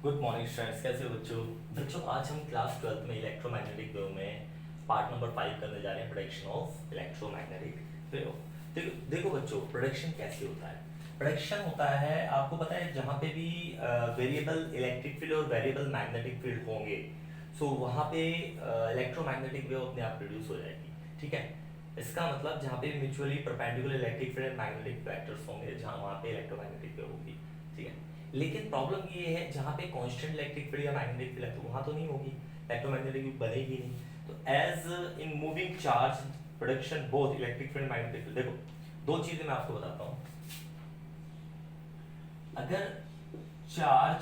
Good morning students, कैसे हो बच्चों आज हम क्लास 12th में इलेक्ट्रोमैग्नेटिक वेव में पार्ट नंबर 5 करने जा रहे हैं, प्रोडक्शन ऑफ इलेक्ट्रोमैग्नेटिक वेव। देखो बच्चों, प्रोडक्शन कैसे होता है। प्रोडक्शन होता है, आपको पता है, जहाँ पे भी वेरिएबल इलेक्ट्रिक फील्ड और वेरिएबल मैग्नेटिक फील्ड होंगे, सो वहाँ पे इलेक्ट्रोमैग्नेटिक वेव अपने आप प्रोड्यूस हो जाएगी। ठीक है, इसका मतलब जहाँ पे mutually perpendicular electric field and magnetic vectors होंगे, जहाँ वहाँ पे इलेक्ट्रोमैग्नेटिक वेव होगी। ठीक है, लेकिन प्रॉब्लम ये है जहाँ पे कांस्टेंट इलेक्ट्रिक फील्ड या मैग्नेटिक फील्ड है तो वहाँ तो नहीं होगी, इलेक्ट्रोमैग्नेटिक वेव बनेगी नहीं। तो as in moving charge production both electric field magnetic field. देखो दो चीजें मैं आपको बताता हूँ। अगर चार्ज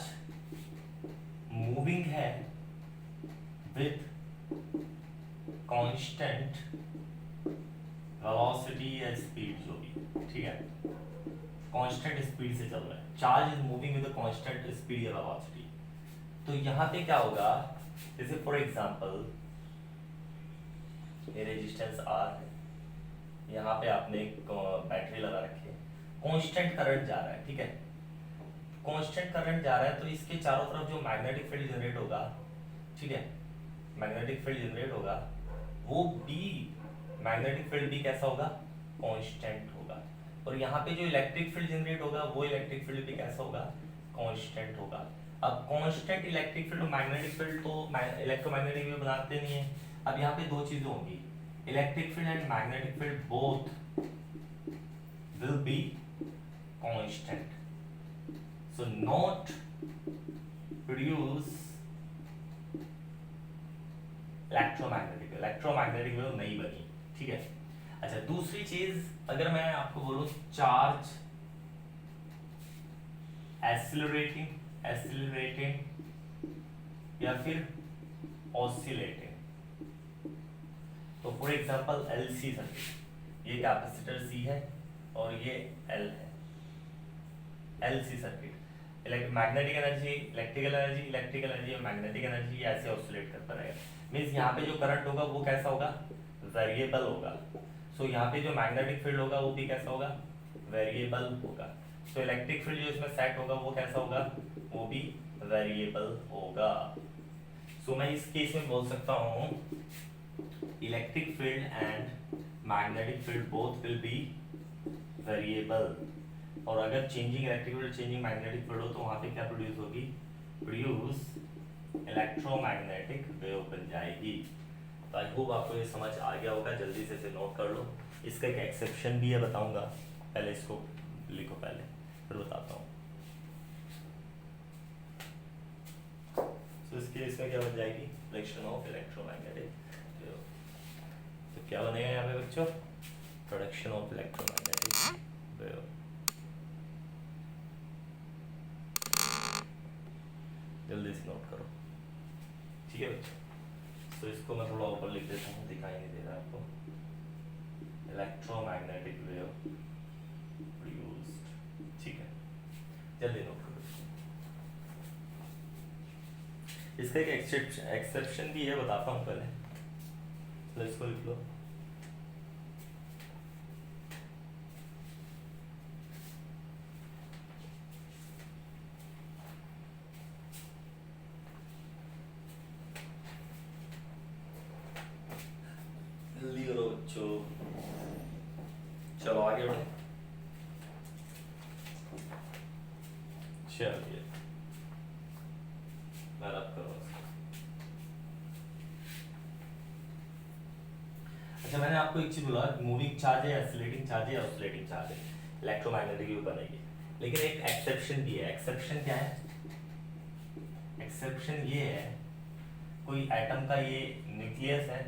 मूविंग है विथ कांस्टेंट वेलोसिटी या स्पीड, जो भी, ठीक है, कांस्टेंट स्पीड से चल रहा है, charge is moving with constant speed या वेलोसिटी, तो यहाँ पे क्या होगा, जैसे फॉर एग्जांपल ये रेजिस्टेंस आर है, यहाँ पे आपने एक बैटरी लगा रखी है, कांस्टेंट करंट जा रहा है। ठीक है, कांस्टेंट करंट जा रहा है तो इसके चारों तरफ जो मैग्नेटिक फील्ड जनरेट होगा, ठीक है, मैग्नेटिक फील्ड जनरेट होगा, वो भी मैग्नेटिक फील्ड भी कैसा होगा, कांस्टेंट होगा। और यहाँ पे जो इलेक्ट्रिक फील्ड जनरेट होगा वो इलेक्ट्रिक फील्ड भी कैसा होगा, कांस्टेंट होगा। अब कांस्टेंट इलेक्ट्रिक फील्ड और मैग्नेटिक फील्ड तो इलेक्ट्रोमैग्नेटिक वेव बनाते नहीं है। अब यहाँ पे दो चीजें होंगी, electric field and magnetic field both will be constant, so not produce electromagnetic wave नहीं बनी। ठीक है, अच्छा दूसरी चीज, अगर मैं आपको बोलूं चार्ज एक्सिलरेटिंग या फिर ऑसिलेटिंग, तो फॉर एग्जांपल एलसी सर्किट, ये कैपेसिटर सी है और ये एल है, LC circuit, magnetic energy electrical energy और मैग्नेटिक एनर्जी ऐसे ऑसिलेट करता रहेगा। मींस यहाँ पे जो करंट होगा वो कैसा होगा, वेरिएबल होगा। सो यहाँ पे जो मैग्नेटिक फील्ड होगा वो भी कैसा होगा, वेरिएबल होगा। सो इलेक्ट्रिक फील्ड जो इसमें सेट होगा वो कैसा होगा, वो भी वेरिएबल होगा। सो मैं इस केस में बोल सकता हूँ electric field and magnetic field both will be variable. और अगर changing electric field changing magnetic field हो तो वहां पे क्या प्रोड्यूस होगी, प्रोड्यूस इलेक्ट्रोमैग्नेटिक वेव बन जाएगी। तो आई होप आपको ये समझ आ गया होगा, जल्दी से इसे नोट कर लो। इसका एक एक्सेप्शन भी है, बताऊंगा, पहले इसको लिखो पहले, फिर बताता हूँ। तो इस केस में क्या बन जाएगी, प्रोडक्शन ऑफ इलेक्ट्रोमैग्नेटिक वेव। तो क्या बनेगा यहाँ पे बच्चों, प्रोडक्शन ऑफ इलेक्ट्रोमैग्नेटिक वेव। जल्दी से नोट करो, ठीक है बच्चों। तो इसको मैं थोड़ा ऊपर लिख देता हूँ, दिखाई नहीं दे रहा आपको। इलेक्ट्रोमैग्नेटिक वेव प्रोड्यूस्ड, ठीक है, जल्दी नोट करो। इसका एक एक्सेप्शन भी है, बताता हूँ पहले, तो इसको लिख लो। जल्दी करो बच्चों, चलो आगे बढ़े। चलिए मैं रब करूँ। अच्छा मैंने आपको एक चीज बोला, मूविंग चार्ज है, एक्सीलरेटिंग चार्ज है, ऑसिलेटिंग चार्ज है, इलेक्ट्रोमैग्नेटिक वेव बनेगी। लेकिन एक एक्सेप्शन भी है। एक्सेप्शन क्या है, एक्सेप्शन ये है, कोई एटम का ये न्यूक्लियस है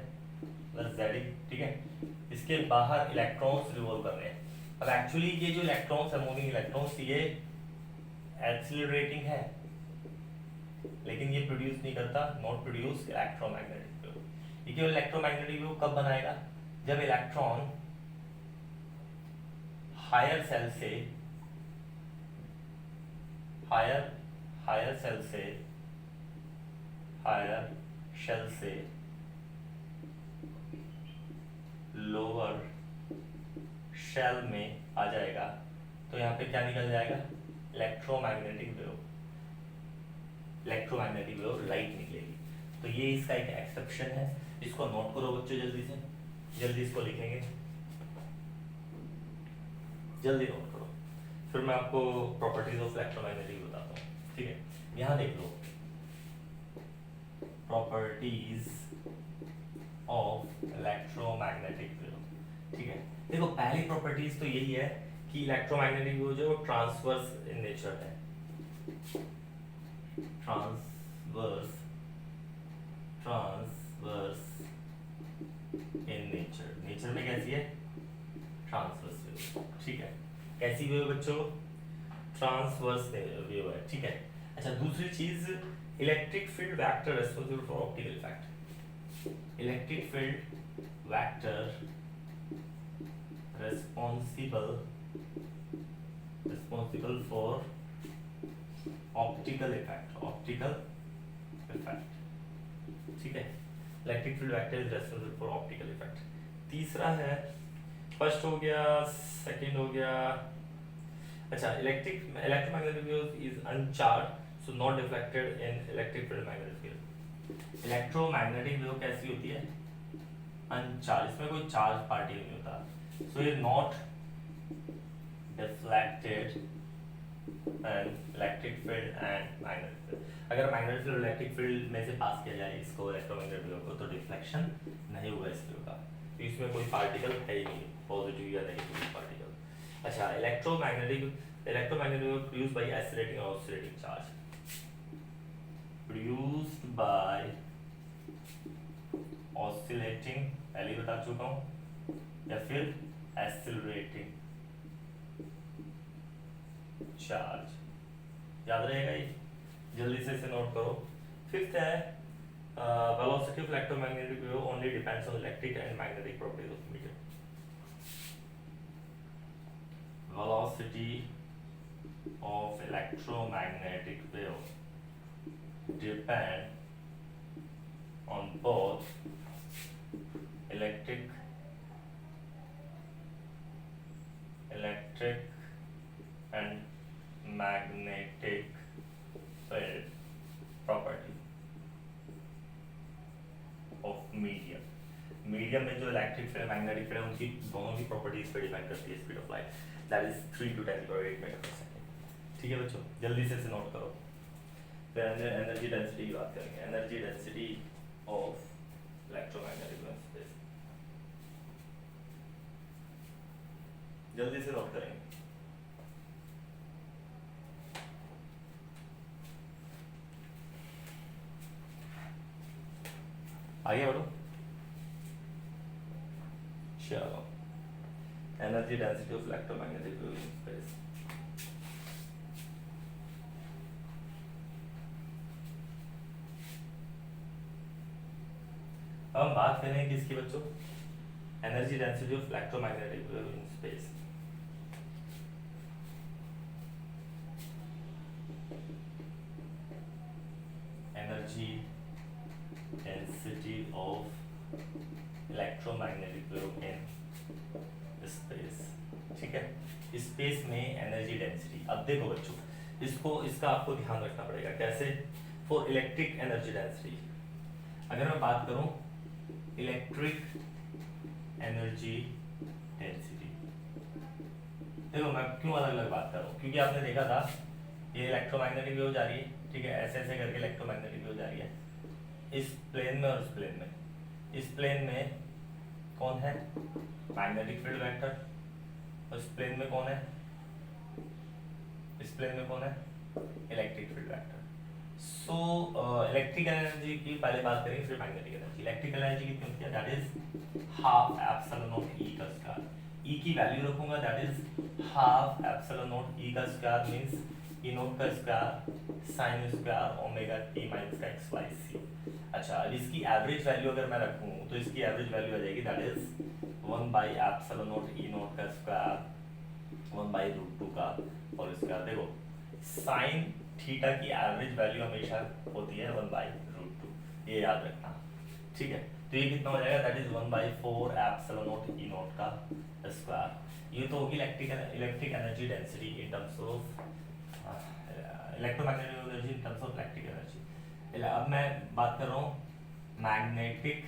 प्लस जेड, ठीक है, इसके बाहर इलेक्ट्रॉन्स रिवॉल्व कर रहे हैं। अब एक्चुअली ये जो इलेक्ट्रॉन्स है, मूविंग इलेक्ट्रॉन्स, ये एक्सीलरेटिंग है, लेकिन ये प्रोड्यूस नहीं करता, नॉट प्रोड्यूस इलेक्ट्रोमैग्नेटिक वेव। ये केवल इलेक्ट्रोमैग्नेटिक वेव कब बनाएगा, जब इलेक्ट्रॉन हायर सेल से हायर शेल से लोअर शेल में आ जाएगा, तो यहाँ पे क्या निकल जाएगा, electromagnetic wave. Electromagnetic wave light निकलेगी। तो ये इसका एक एक्सेप्शन है, इसको नोट करो बच्चों, जल्दी से, जल्दी इसको लिखेंगे, जल्दी नोट करो, फिर मैं आपको प्रॉपर्टीज ऑफ इलेक्ट्रोमैग्नेटिक बताता हूँ। ठीक है, यहाँ देख लो, प्रॉपर्टीज ऑफ इलेक्ट्रोमैग्नेटिक वेव। ठीक है, देखो पहली प्रॉपर्टीज तो यही है कि इलेक्ट्रोमैग्नेटिक वेव जो ट्रांसवर्स इन नेचर है, ट्रांसवर्स इन नेचर, नेचर में कैसी है, ट्रांसवर्स वेव। ठीक है, कैसी वेव बच्चों, ट्रांसवर्स वेव है। ठीक है, अच्छा दूसरी चीज, electric field vector responsible for optical effect, electric field vector responsible for optical effect। ठीक है, electric field vector is responsible for optical effect. तीसरा है, फर्स्ट हो गया, सेकंड हो गया, अच्छा electromagnetic wave is अनचार्ज so not deflected in electric field magnetic field. Electromagnetic wave कैसी होती है, अनचार्ज, इसमें कोई चार्ज पार्टिकल नहीं होता, सो ये not deflected and electric field and magnetic field. अगर मैग्नेटिक फील्ड इलेक्ट्रिक फील्ड में से पास किया जाए इसको, इलेक्ट्रोमैग्नेटिक वेव को, तो डिफ्लेक्शन नहीं होगा इस वेव का, तो इसमें कोई पार्टिकल है ही नहीं, पॉजिटिव या नेगेटिव पार्टिकल। अच्छा, electromagnetic wave produced by accelerating और oscillating charge, produced by oscillating, पहले बता चुका हूँ, या फिर एक्सीलरेटिंग चार्ज, याद रहेगा ये, जल्दी से इसे नोट करो। फिफ्थ है, velocity of electromagnetic wave only depends on electric and magnetic properties of medium. Velocity of electromagnetic wave depend on both electric and magnetic field property of medium. Medium में जो इलेक्ट्रिक फील्ड मैग्नेटिक फील्ड है उनकी दोनों की properties पे depend करती है speed of light, that is 3 to 10 8 metre per second. ठीक है बच्चों, जल्दी से इसे नोट करो। फिर एनर्जी डेंसिटी की बात करेंगे, energy density of electromagnetic wave space, जल्दी से नोट करेंगे। आगे बढ़ो, चलो, energy density of electromagnetic wave in space. अब हम बात करें किसकी बच्चों, energy density of electromagnetic wave in space. Energy density of electromagnetic wave in space. ठीक है, स्पेस में एनर्जी डेंसिटी, अब देखो बच्चों, इसका आपको ध्यान रखना पड़ेगा, कैसे, फॉर इलेक्ट्रिक एनर्जी डेंसिटी, अगर मैं बात करूं इलेक्ट्रिक एनर्जी डेंसिटी, देखो मैं क्यों अलग अलग बात कर रहा हूँ, क्योंकि आपने देखा था ये इलेक्ट्रोमैग्नेटिक वेव जा रही है, ठीक है, ऐसे ऐसे करके इलेक्ट्रोमैग्नेटिक वेव जा रही है इस प्लेन में और इस प्लेन में। इस प्लेन में कौन है, मैग्नेटिक फील्ड वेक्टर, और इस प्लेन में कौन है, इस प्लेन में कौन है, electric field vector. So electrical energy की पहले बात करेंगे, फिर मैग्नेटिक एनर्जी। इलेक्ट्रिकल एनर्जी कितनी होती है, that is half epsilon not E का स्क्वायर, ई की वैल्यू रखूंगा, that is half epsilon not E का स्क्वायर मींस ई नॉट का square sine square omega T minus का एक्स वाई सी। अच्छा, अब इसकी एवरेज वैल्यू अगर मैं रखूं तो इसकी एवरेज वैल्यू आ जाएगी, that is 1 by epsilon not E not का स्क्वायर 1 बाई रूट 2 का होल स्क्वायर। देखो साइन थीटा की एवरेज वैल्यू हमेशा होती है 1 बाई रूट 2, ये याद रखना। ठीक है, तो ये कितना हो जाएगा, that is 1 by 4 epsilon not E not का स्क्वायर। ये तो होगी electric energy density in terms of electromagnetic energy in terms of electric energy. अब मैं बात कर रहा हूँ magnetic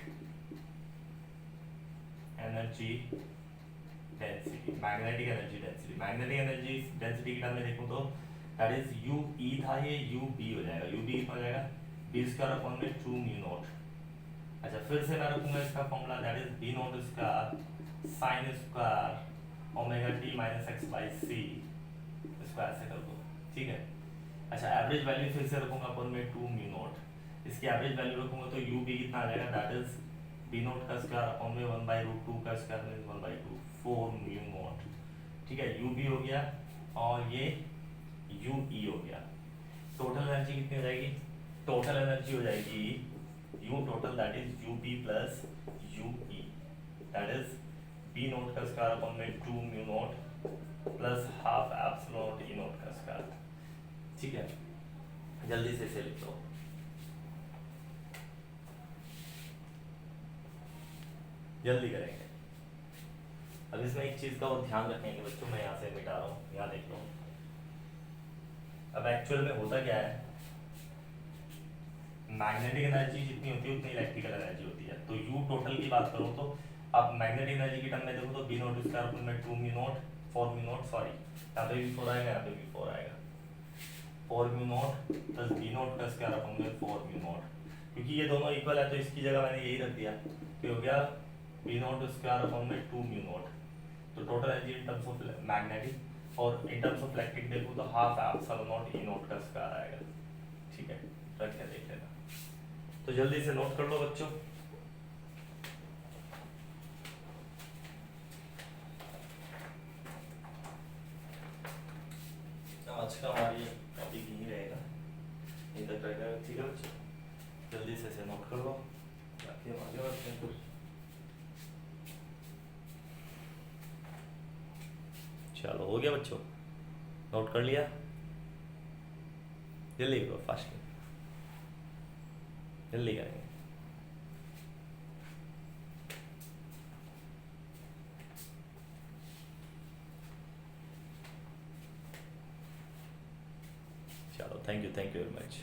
energy density. Magnetic energy density, magnetic energy density की टर्म में देखूँ तो दैट इज यू ई था, ये यू बी हो जाएगा। यू बी कितना हो जाएगा, बी स्क्वायर अपॉन में 2 म्यू नॉट। अच्छा फिर से मैं रखूंगा इसका formula, that is B naught square sine square omega T minus x by c square से कर दो, ठीक है। अच्छा एवरेज वैल्यू फिर से रखूंगा अपन में 2 म्यू नॉट। इसकी एवरेज वैल्यू रखूंगा तो यू बी कितना आ जाएगा, दैट इज बी नॉट का स्क्वायर अपॉन में 1/√2 का स्क्वायर मींस 1/2 4 म्यू नॉट, ठीक है। यू बी हो गया और ये यू ई हो गया। टोटल एनर्जी कितनी हो जाएगी, टोटल एनर्जी हो जाएगी U total that is U B plus U E, that is B naught का स्क्वायर अपॉन में 2 mu naught plus half epsilon not E not का स्क्वायर, ठीक है। जल्दी से इसे लिख लो। जल्दी करेंगे। अब इसमें एक चीज का और ध्यान रखेंगे बच्चों, मैं यहाँ से मिटा रहा हूँ, यहाँ देख लो। अब एक्चुअल में होता क्या है, मैग्नेटिक एनर्जी जितनी होती है उतनी इलेक्ट्रिकल एनर्जी होती है। तो यू टोटल की बात करो तो अब मैग्नेटिक एनर्जी की टर्म में देखो तो बी नॉट स्क्वायर अपॉन में 2 mu not 4 mu not, sorry यहाँ पे भी 4 आएगा, यहाँ पे भी 4 आएगा, 4 mu naught plus B naught का स्क्वायर अपॉन में 4 म्यू नॉट। क्योंकि ये दोनों इक्वल है तो इसकी जगह मैंने यही रख दिया, तो हो गया बी नॉट स्क्वायर अपॉन में 2 म्यू नॉट। तो total energy in terms of magnetic और इन टर्म्स ऑफ इलेक्ट्रिक देखो तो half epsilon not E not का स्क्वायर आएगा, ठीक है। रख के देख लेना, तो जल्दी से नोट कर लो बच्चों। आज का हमारी टॉपिक यही रहेगा, यहीं तक रहेगा, ठीक है बच्चों। जल्दी से इसे नोट कर लो, बाकी हम आगे बढ़ते हैं फिर। चलो हो गया बच्चों, नोट कर लिया, जल्दी करो, फास्ट जल्दी करेंगे। चलो थैंक यू वेरी मच।